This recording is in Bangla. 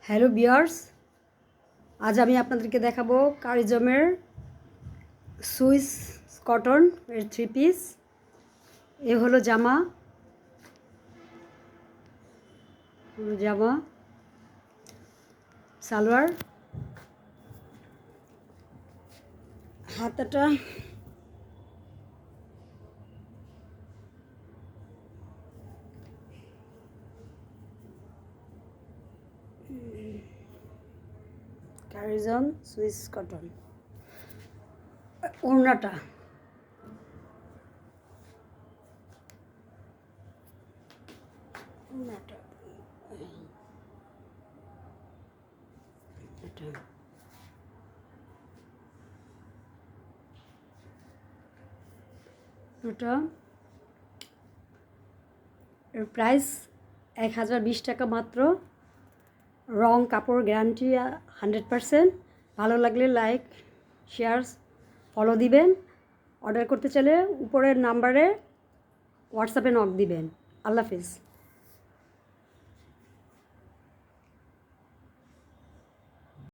হ্যালো বিয়ার্স, আজ আমি আপনাদেরকে দেখাবো কারিজমের সুইস কটন এর 3 পিস। এ হলো জামা, সালোয়ার, হাতাটা কারিজম সুইস কটন, ওড়নাটা ওটা এর প্রাইস 1020 টাকা মাত্র। রং কাপড় গ্যারান্টি 100%। ভালো লাগলে লাইক, শেয়ার, ফলো দিবেন। অর্ডার করতে চাইলে উপরের নাম্বারে হোয়াটসঅ্যাপে নক দিবেন। আল্লাহ হাফিজ।